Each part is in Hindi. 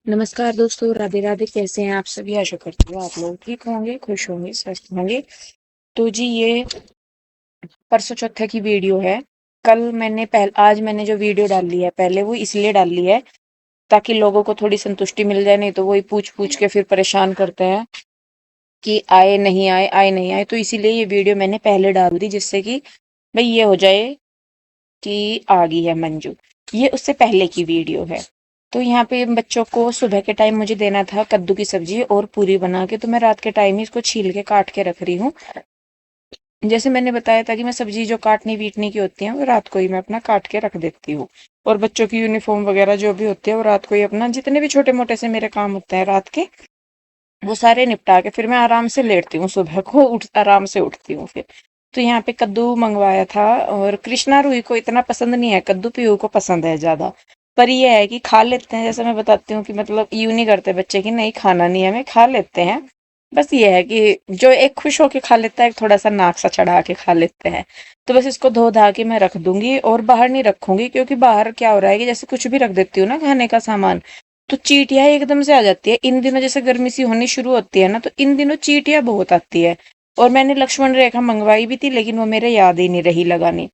नमस्कार दोस्तों, राधे राधे। कैसे हैं आप सभी? आशा करती हूँ आप लोग ठीक होंगे, खुश होंगे, स्वस्थ होंगे। तो जी, ये परसों चौथे की वीडियो है। आज मैंने जो वीडियो डाली है, पहले वो इसलिए डाली है ताकि लोगों को थोड़ी संतुष्टि मिल जाए। नहीं तो वही पूछ पूछ के फिर परेशान करते हैं कि आए नहीं आए, आए नहीं आए। तो इसीलिए ये वीडियो मैंने पहले डाल दी, जिससे कि भाई ये हो जाए कि आ गई है मंजू। ये उससे पहले की वीडियो है। तो यहाँ पे बच्चों को सुबह के टाइम मुझे देना था कद्दू की सब्जी और पूरी बना के, तो मैं रात के टाइम ही इसको छील के काट के रख रही हूँ। जैसे मैंने बताया था कि मैं सब्जी जो काटनी पीटनी की होती है वो रात को ही मैं अपना काट के रख देती हूँ। और बच्चों की यूनिफॉर्म वगैरह जो भी होती है वो रात को ही, अपना जितने भी छोटे मोटे से मेरे काम होते हैं रात के, वो सारे निपटा के फिर मैं आराम से लेटती हूँ। सुबह को आराम से उठती हूँ फिर। तो यहाँ पे कद्दू मंगवाया था। और कृष्णा रूही को इतना पसंद नहीं है कद्दू, पीहू को पसंद है ज्यादा। पर ये है कि खा लेते हैं। जैसे मैं बताती हूँ कि मतलब यूं नहीं करते बच्चे कि नहीं खाना नहीं है, हमें खा लेते हैं। बस ये है कि जो एक खुश होके खा लेता है, एक थोड़ा सा नाक सा चढ़ा के खा लेते हैं। तो बस इसको धो धा के मैं रख दूंगी और बाहर नहीं रखूंगी, क्योंकि बाहर क्या हो रहा है कि जैसे कुछ भी रख देती हूँ ना खाने का सामान, तो चींटियां एकदम से आ जाती है। इन दिनों जैसे गर्मी सी होनी शुरू होती है ना, तो इन दिनों चींटियां बहुत आती है। और मैंने लक्ष्मण रेखा मंगवाई भी थी, लेकिन वो मेरे याद ही नहीं रही लगानी।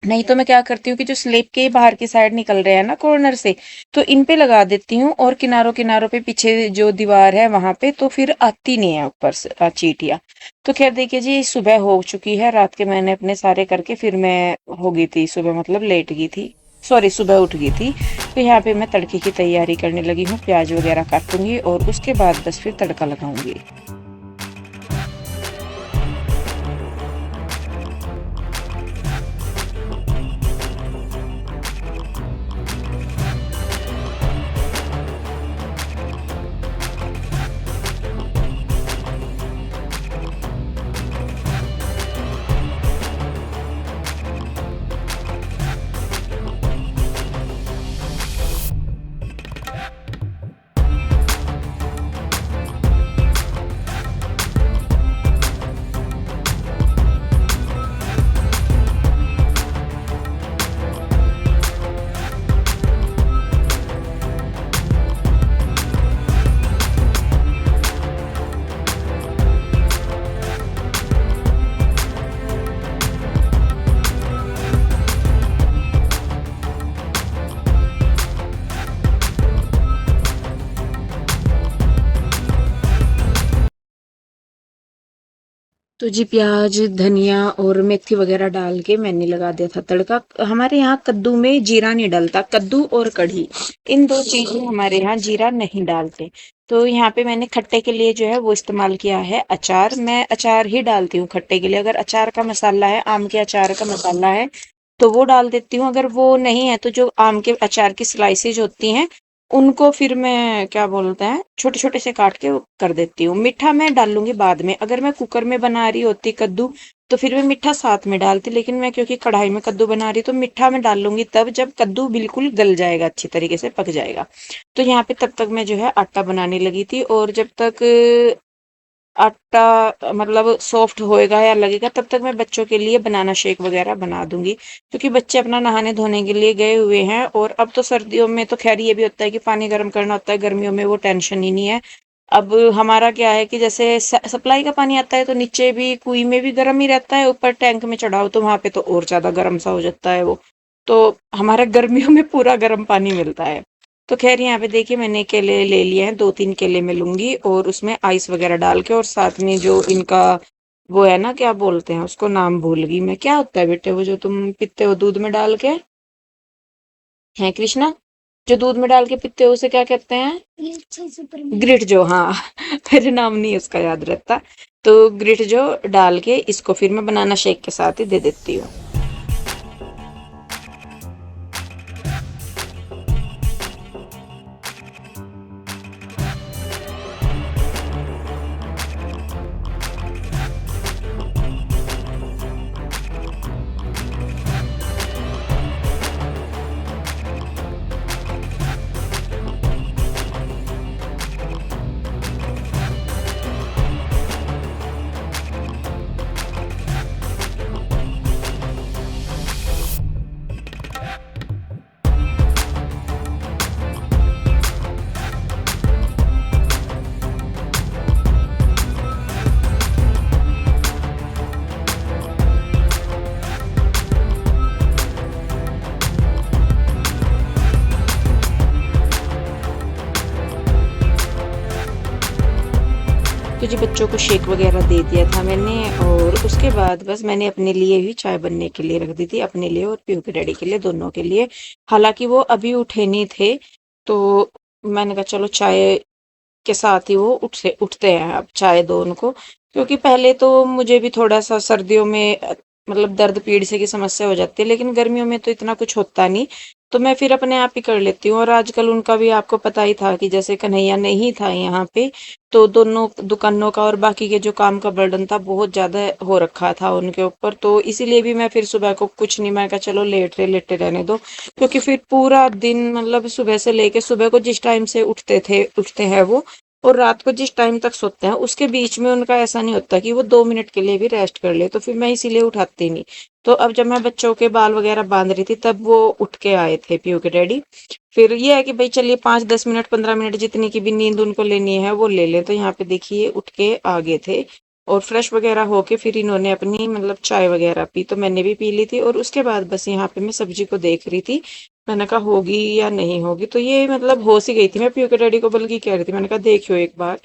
नहीं तो मैं क्या करती हूँ कि जो स्लेब के बाहर की साइड निकल रहे हैं ना कॉर्नर से, तो इन पे लगा देती हूँ। और किनारों किनारों पे पीछे जो दीवार है वहां पे, तो फिर आती नहीं है ऊपर से चींटियां। तो खैर देखिए जी, सुबह हो चुकी है। रात के मैंने अपने सारे करके फिर मैं हो गई थी सुबह, मतलब लेट गई थी। सॉरी, सुबह उठ गई थी। तो यहाँ पे मैं तड़के की तैयारी करने लगी हूँ। प्याज वगैरह काटूंगी और उसके बाद बस फिर तड़का लगाऊंगी। तो जी, प्याज धनिया और मेथी वगैरह डाल के मैंने लगा दिया था तड़का। हमारे यहाँ कद्दू में जीरा नहीं डलता। कद्दू और कढ़ी, इन दो चीजों में हमारे यहाँ जीरा नहीं डालते। तो यहाँ पे मैंने खट्टे के लिए जो है वो इस्तेमाल किया है अचार। मैं अचार ही डालती हूँ खट्टे के लिए। अगर अचार का मसाला है, आम के अचार का मसाला है, तो वो डाल देती हूँ। अगर वो नहीं है तो जो आम के अचार की स्लाइसेज होती हैं, उनको फिर मैं क्या बोलते हैं छोटे छोटे से काट के वो कर देती हूँ। मीठा मैं डालूंगी बाद में। अगर मैं कुकर में बना रही होती कद्दू, तो फिर मैं मीठा साथ में डालती। लेकिन मैं क्योंकि कढ़ाई में कद्दू बना रही, तो मीठा मैं डाल लूंगी तब जब कद्दू बिल्कुल गल जाएगा, अच्छी तरीके से पक जाएगा। तो यहाँ पे तब तक मैं जो है आटा बनाने लगी थी। और जब तक आटा मतलब सॉफ्ट होएगा या लगेगा, तब तक मैं बच्चों के लिए बनाना शेक वगैरह बना दूंगी। क्योंकि बच्चे अपना नहाने धोने के लिए गए हुए हैं। और अब तो सर्दियों में तो खैर ये भी होता है कि पानी गर्म करना होता है, गर्मियों में वो टेंशन ही नहीं है। अब हमारा क्या है कि जैसे सप्लाई का पानी आता है, तो नीचे भी कुएं में भी गर्म ही रहता है, ऊपर टैंक में चढ़ाओ तो वहां पे तो और ज्यादा गर्म सा हो जाता है वो। तो हमारे गर्मियों में पूरा गर्म पानी मिलता है। तो खैर यहाँ पे देखिए, मैंने केले ले लिए हैं। 2-3 केले मैं लूंगी और उसमें आइस वगैरह डाल के, और साथ में जो इनका वो है ना, क्या बोलते हैं उसको, नाम भूल गई मैं। क्या होता है बेटे वो जो तुम पीते हो दूध में डाल के? है कृष्णा, जो दूध में डाल के पीते हो उसे क्या कहते हैं? ग्रिट जो, हाँ। मेरे नाम नहीं उसका याद रहता। तो ग्रिट जो डाल के इसको फिर मैं बनाना शेक के साथ ही दे देती हूँ। तो जी बच्चों को शेक वगैरह दे दिया था मैंने, और उसके बाद बस मैंने अपने लिए भी चाय बनने के लिए रख दी थी, अपने लिए और पीहू के डैडी के लिए, दोनों के लिए। हालांकि वो अभी उठे नहीं थे, तो मैंने कहा चलो चाय के साथ ही वो उठते उठते हैं, अब चाय दो उनको। क्योंकि पहले तो मुझे भी थोड़ा सा सर्दियों में मतलब दर्द पीड़ से की समस्या हो जाती है, लेकिन गर्मियों में तो इतना कुछ होता नहीं, तो मैं फिर अपने आप ही कर लेती हूँ। और आजकल उनका भी आपको पता ही था कि जैसे कन्हैया नहीं था यहाँ पे, तो दोनों दुकानों का और बाकी के जो काम का बर्डन था बहुत ज्यादा हो रखा था उनके ऊपर, तो इसीलिए भी मैं फिर सुबह को कुछ नहीं, मैं कहा चलो लेटे रहने दो। क्योंकि फिर पूरा दिन मतलब सुबह से लेके सुबह को जिस टाइम से उठते हैं वो, और रात को जिस टाइम तक सोते हैं, उसके बीच में उनका ऐसा नहीं होता कि वो 2 मिनट के लिए भी रेस्ट कर ले, तो फिर मैं इसीलिए उठाती नहीं। तो अब जब मैं बच्चों के बाल वगैरह बांध रही थी, तब वो उठ के आए थे पीयू के डैडी। फिर ये है कि भाई चलिए 5-10 मिनट 15 मिनट जितनी की भी नींद उनको लेनी है वो ले लें, तो यहाँ पे देखिए उठ के आ गए थे। और फ्रेश वगैरह होके फिर इन्होंने अपनी मतलब चाय वगैरह पी, तो मैंने भी पी ली थी। और उसके बाद बस यहाँ पे मैं सब्जी को देख रही थी, मैंने कहा होगी या नहीं होगी, तो ये मतलब हो सी गई थी। मैं पीयू के डैडी को बल्कि कह रही थी, मैंने कहा देखियो एक बार,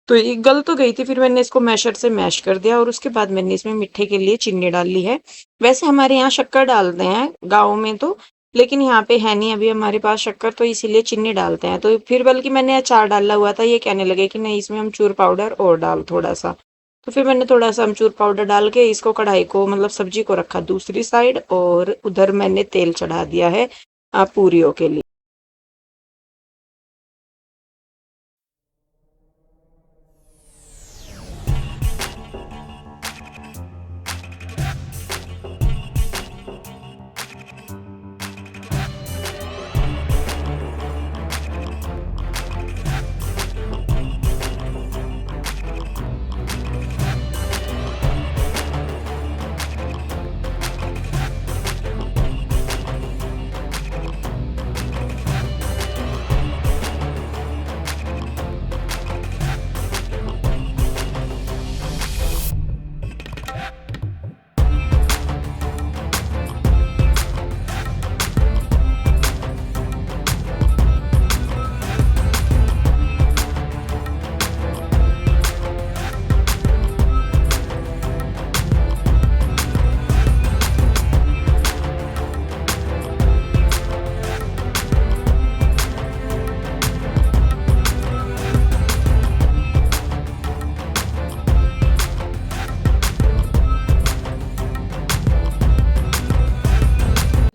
तो ये गल तो गई थी। फिर मैंने इसको मैशर से मैश कर दिया, और उसके बाद मैंने इसमें मीठे के लिए चीनी डाल ली है। वैसे हमारे यहाँ शक्कर डालते हैं गाँव में तो, लेकिन यहाँ पे है नहीं अभी हमारे पास शक्कर, तो इसीलिए चीनी डालते हैं। तो फिर बल्कि मैंने अचार डाला हुआ था, ये कहने लगे कि नहीं इसमें अमचूर पाउडर और डाल थोड़ा सा, तो फिर मैंने थोड़ा सा अमचूर पाउडर डाल के इसको कढ़ाई को मतलब सब्जी को रखा दूसरी साइड, और उधर मैंने तेल चढ़ा दिया है पूरियों के लिए।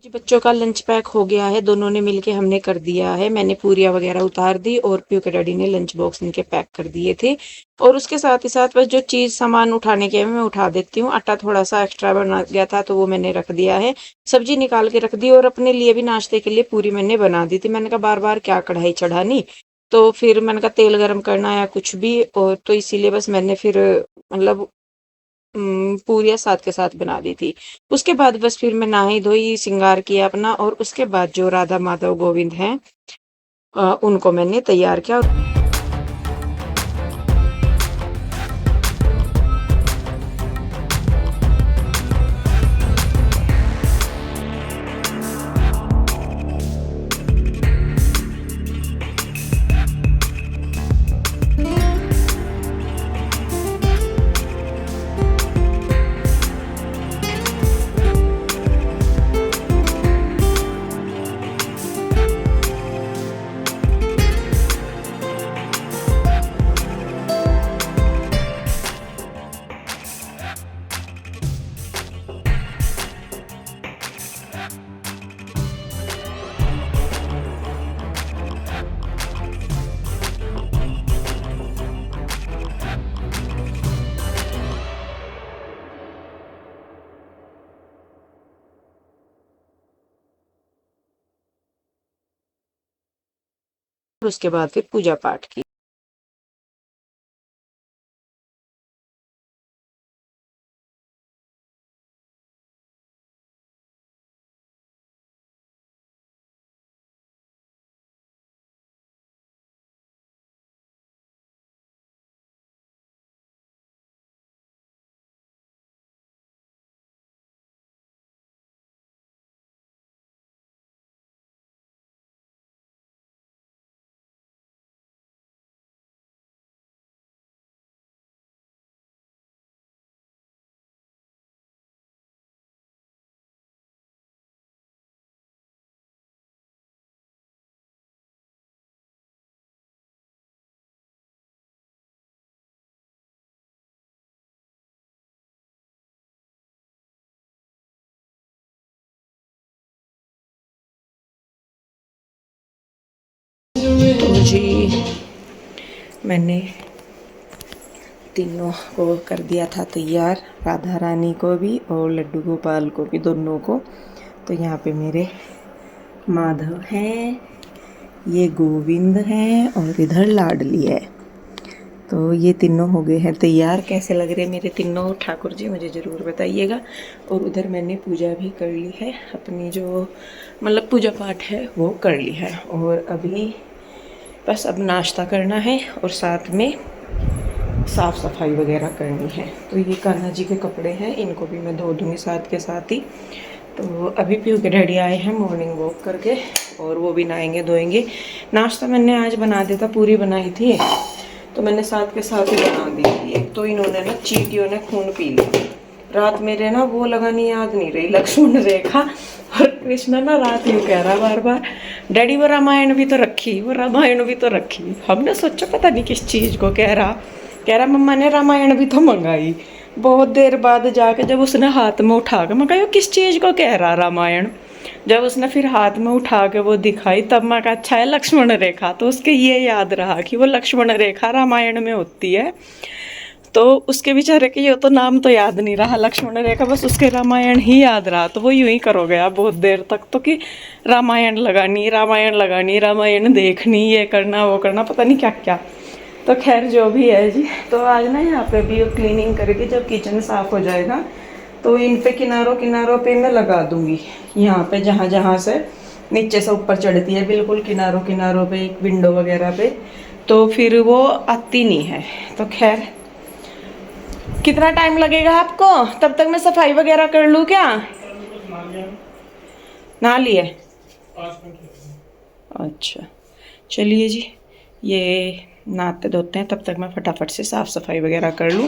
जी बच्चों का लंच पैक हो गया है, दोनों ने मिलके हमने कर दिया है। मैंने पूरियाँ वगैरह उतार दी, और पीयू के डैडी ने लंच बॉक्स इनके पैक कर दिए थे। और उसके साथ ही साथ बस जो चीज सामान उठाने के हैं मैं उठा देती हूँ। आटा थोड़ा सा एक्स्ट्रा बना गया था, तो वो मैंने रख दिया है। सब्जी निकाल के रख दी, और अपने लिए भी नाश्ते के लिए पूरी मैंने बना दी थी। मैंने कहा बार बार क्या कढ़ाई चढ़ानी, तो फिर मैंने कहा तेल गरम करना या कुछ भी, और तो इसीलिए बस मैंने फिर मतलब पूरियाँ साथ के साथ बना दी थी। उसके बाद बस फिर मैं नहाई धोई, श्रृंगार किया अपना, और उसके बाद जो राधा माधव गोविंद हैं उनको मैंने तैयार किया। और उसके बाद फिर पूजा पाठ की। तो जी मैंने तीनों को कर दिया था तैयार, राधा रानी को भी और लड्डू गोपाल को भी, दोनों को। तो यहाँ पे मेरे माधव हैं, ये गोविंद हैं और इधर लाडली है। तो ये तीनों हो गए हैं तैयार। कैसे लग रहे मेरे तीनों ठाकुर जी मुझे ज़रूर बताइएगा। और उधर मैंने पूजा भी कर ली है, अपनी जो मतलब पूजा पाठ है वो कर ली है। और अभी बस अब नाश्ता करना है और साथ में साफ़ सफाई वगैरह करनी है। तो ये कान्हा जी के कपड़े हैं, इनको भी मैं धो दूँगी साथ के साथ ही। तो अभी पीयू के डैडी आए हैं मॉर्निंग वॉक करके और वो भी नहाएंगे धोएंगे। नाश्ता मैंने आज बना दिया था, पूरी बनाई थी तो मैंने साथ के साथ ही बना दी थी। एक तो इन्होंने ना चींटियों ने खून पी लिया रात, मेरे ना वो लगानी याद नहीं रही, लक्ष्मण रेखा। और कृष्णा ना रात यूँ कह रहा बार बार, डैडी वो रामायण भी तो रखी, वो रामायण भी तो रखी। हमने सोचा पता नहीं किस चीज़ को कह रहा मम्मा ने रामायण भी तो मंगाई। बहुत देर बाद जाके जब उसने हाथ में उठा के, मैं कहा किस चीज़ को कह रहा रामायण। जब उसने फिर हाथ में उठा के वो दिखाई तब मैं कहा अच्छा है लक्ष्मण रेखा। तो उसके ये याद रहा कि वो लक्ष्मण रेखा रामायण में होती है। तो उसके बेचारे के ये तो नाम तो याद नहीं रहा लक्ष्मण रेखा, बस उसके रामायण ही याद रहा। तो वो यूं ही करो गया बहुत देर तक, तो कि रामायण लगानी, रामायण लगानी, रामायण देखनी, ये करना वो करना, पता नहीं क्या क्या। तो खैर जो भी है जी, तो आज ना यहाँ पे भी क्लीनिंग करके जब किचन साफ़ हो जाएगा तो इन पे किनारों किनारों पे मैं लगा दूँगी। यहाँ पे जहाँ जहाँ से नीचे से ऊपर चढ़ती है बिल्कुल किनारों किनारों पे, एक विंडो वगैरह पे, तो फिर वो आती नहीं है। तो खैर कितना टाइम लगेगा आपको? तब तक मैं सफाई वगैरह कर लूँ क्या? नहा लिए? अच्छा चलिए जी, ये नहाते धोते हैं, तब तक मैं फटाफट से साफ़ सफाई वगैरह कर लूँ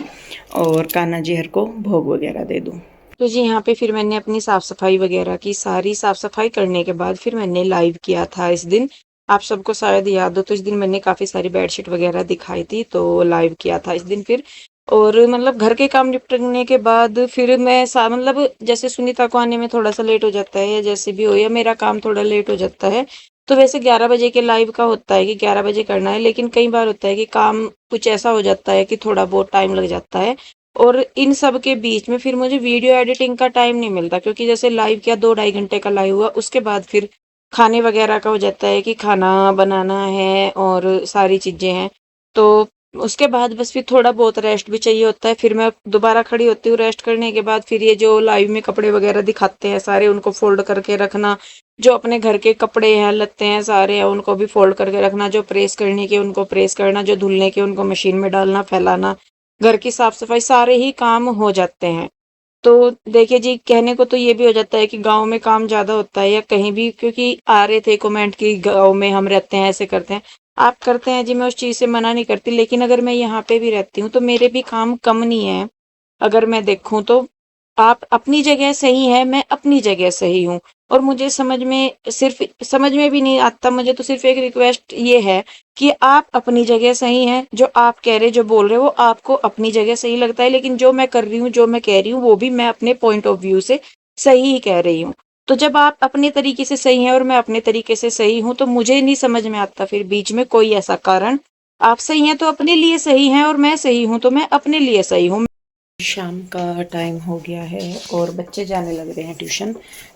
और कान्हा जी हर को भोग वगैरह दे दूँ। तो जी यहाँ पे फिर मैंने अपनी साफ़ सफाई वगैरह की, सारी साफ़ सफाई करने के बाद फिर मैंने लाइव किया था इस दिन। आप सबको शायद याद हो, तो इस दिन मैंने काफ़ी सारी बेडशीट वगैरह दिखाई थी, तो लाइव किया था इस दिन फिर। और मतलब घर के काम निपटने के बाद फिर मैं मतलब जैसे सुनीता को आने में थोड़ा सा लेट हो जाता है या जैसे भी हो, या मेरा काम थोड़ा लेट हो जाता है, तो वैसे 11 बजे के लाइव का होता है कि 11 बजे करना है, लेकिन कई बार होता है कि काम कुछ ऐसा हो जाता है कि थोड़ा बहुत टाइम लग जाता है। और इन सब के बीच में फिर मुझे वीडियो एडिटिंग का टाइम नहीं मिलता, क्योंकि जैसे लाइव किया 2-2.5 घंटे का लाइव हुआ, उसके बाद फिर खाने वगैरह का हो जाता है कि खाना बनाना है और सारी चीज़ें हैं। तो उसके बाद बस फिर थोड़ा बहुत रेस्ट भी चाहिए होता है। फिर मैं दोबारा खड़ी होती हूँ रेस्ट करने के बाद, फिर ये जो लाइव में कपड़े वगैरह दिखाते हैं सारे, उनको फोल्ड करके रखना, जो अपने घर के कपड़े हैं लत्ते हैं सारे हैं उनको भी फोल्ड करके रखना, जो प्रेस करने के उनको प्रेस करना, जो धुलने के उनको मशीन में डालना, फैलाना, घर की साफ सफाई, सारे ही काम हो जाते हैं। तो देखिए जी, कहने को तो ये भी हो जाता है कि गाँव में काम ज़्यादा होता है या कहीं भी, क्योंकि आ रहे थे कमेंट कि गाँव में हम रहते हैं ऐसे करते हैं। आप करते हैं जी, मैं उस चीज़ से मना नहीं करती, लेकिन अगर मैं यहाँ पे भी रहती हूँ तो मेरे भी काम कम नहीं है। अगर मैं देखूँ तो आप अपनी जगह सही है, मैं अपनी जगह सही हूँ। और मुझे समझ में भी नहीं आता, मुझे तो सिर्फ एक रिक्वेस्ट ये है कि आप अपनी जगह सही हैं, जो आप कह रहे, जो बोल रहे हो, वो आपको अपनी जगह सही लगता है, लेकिन जो मैं कर रही हूँ, जो मैं कह रही हूँ, वो भी मैं अपने पॉइंट ऑफ व्यू से सही ही कह रही हूँ। तो जब आप अपने तरीके से सही हैं और मैं अपने तरीके से सही हूँ, तो मुझे नहीं समझ में आता फिर बीच में कोई ऐसा कारण। आप सही हैं तो अपने लिए सही हैं और मैं सही हूँ तो मैं अपने लिए सही हूँ। शाम का टाइम हो गया है और बच्चे जाने लग रहे हैं ट्यूशन,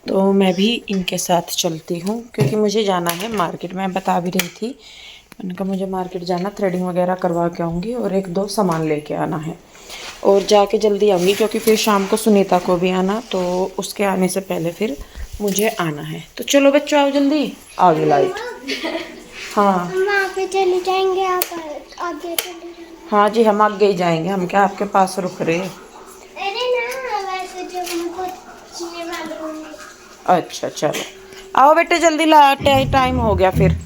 तो मैं भी इनके साथ चलती हूँ क्योंकि मुझे जाना है मार्केट। मैं बता भी रही थी, मैंने कहा मुझे मार्केट जाना, थ्रेडिंग वगैरह करवा के आऊँगी और 1-2 सामान लेके आना है और जाके जल्दी आऊँगी, क्योंकि फिर शाम को सुनीता को भी आना, तो उसके आने से पहले फिर मुझे आना है। तो चलो बच्चों आओ जल्दी, आ गई लाइट। हाँ वहाँ पे चले जाएंगे, आप आगे चले जाएंगे। हाँ जी, हम आगे ही जाएंगे, हम क्या आपके पास रुक रहे हैं। अरे ना, वैसे जो हमको चीने वाले होंगे। अच्छा चलो आओ बेटे जल्दी, टाइम हो गया फिर।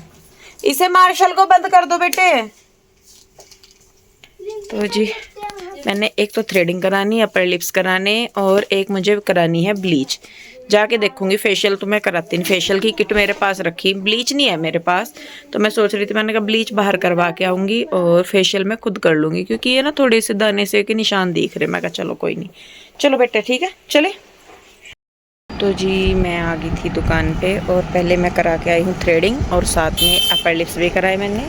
इसे मार्शल को बंद कर दो बेटे। तो जी मैंने एक तो थ्रेडिंग करानी, अपर लिप्स कराने, और एक मुझे करानी है ब्लीच। जाके देखूंगी, फेशियल तो मैं कराती नहीं, फेशियल की किट मेरे पास रखी, ब्लीच नहीं है मेरे पास। तो मैं सोच रही थी, मैंने कहा ब्लीच बाहर करवा के आऊँगी और फेशियल मैं खुद कर लूँगी, क्योंकि ये ना थोड़े से दाने से के निशान दिख रहे। मैं कहा चलो कोई नहीं, चलो बेटे ठीक है चले। तो जी मैं आ गई थी दुकान पे और पहले मैं करा के आई हूँ थ्रेडिंग और साथ में अपर लिप्स भी कराए मैंने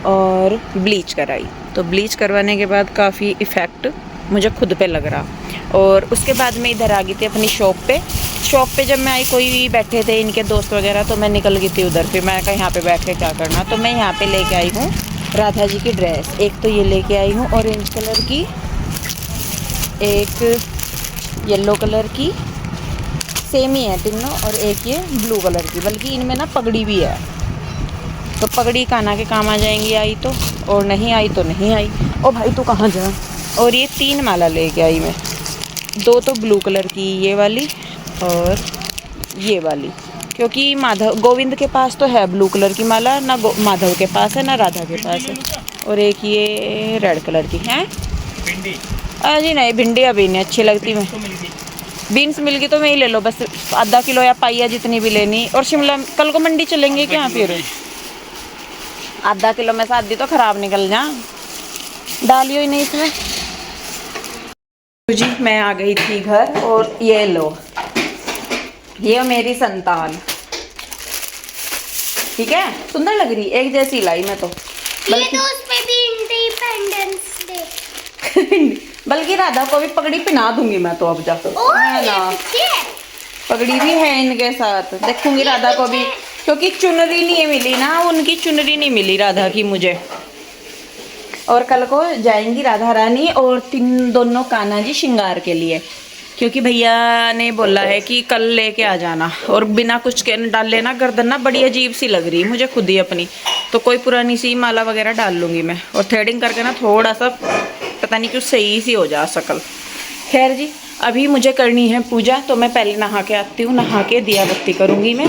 और ब्लीच कराई। तो ब्लीच करवाने के बाद काफ़ी इफ़ेक्ट मुझे खुद पे लग रहा और उसके बाद मैं इधर आ गई थी अपनी शॉप पे जब मैं आई कोई भी बैठे थे इनके दोस्त वगैरह तो मैं निकल गई थी उधर। फिर मैं कहा यहाँ पे बैठ के क्या करना, तो मैं यहाँ पे लेके आई हूँ राधा जी की ड्रेस। एक तो ये लेके आई हूँ ऑरेंज कलर की, एक येलो कलर की, सेम ही है तीनों, और एक ये ब्लू कलर की, बल्कि इनमें ना पगड़ी भी है। तो पगड़ी कान्हा के काम आ जाएंगी आई तो, और नहीं आई तो नहीं आई। ओ भाई तू कहाँ जा। और ये 3 माला लेके आई मैं, 2 तो ब्लू कलर की ये वाली और ये वाली, क्योंकि माधव गोविंद के पास तो है ब्लू कलर की माला, ना माधव के पास है ना राधा के पास है। और एक ये रेड कलर की है भिंडी। जी नहीं भिंडी अभी नहीं अच्छी लगती। मैं बीन्स मिल गई तो मैं ही ले लो बस, आधा किलो या पाइया जितनी भी लेनी। और शिमला कल को मंडी चलेंगे क्या, फिर आधा किलो में से आधी तो खराब निकल जा, डालियो ही नहीं इसमें। तो जी मैं आ गई थी घर और ये लो, ये मेरी संतान, ठीक है सुंदर लग रही, एक जैसी लाई मैं तो। ये तो उस पे भी इंडिपेंडेंस डे। बल्कि राधा को भी पगड़ी पहना दूंगी मैं तो अब जा, है ना, पगड़ी भी है इनके साथ, देखूंगी राधा को भी, क्योंकि चुनरी नहीं मिली ना, उनकी चुनरी नहीं मिली राधा की मुझे। और कल को जाएंगी राधा रानी और दोनों कान्हा जी श्रृंगार के लिए, क्योंकि भैया ने बोला है कि कल लेके आ जाना। और बिना कुछ के डाल लेना, गर्दन ना बड़ी अजीब सी लग रही है मुझे खुद ही अपनी, तो कोई पुरानी सी माला वगैरह डाल लूँगी मैं। और थ्रेडिंग करके ना थोड़ा सा पता नहीं क्यों सही सी हो जा शकल। खैर जी अभी मुझे करनी है पूजा, तो मैं पहले नहा के आती हूँ, नहा के दिया बत्ती करूँगी मैं।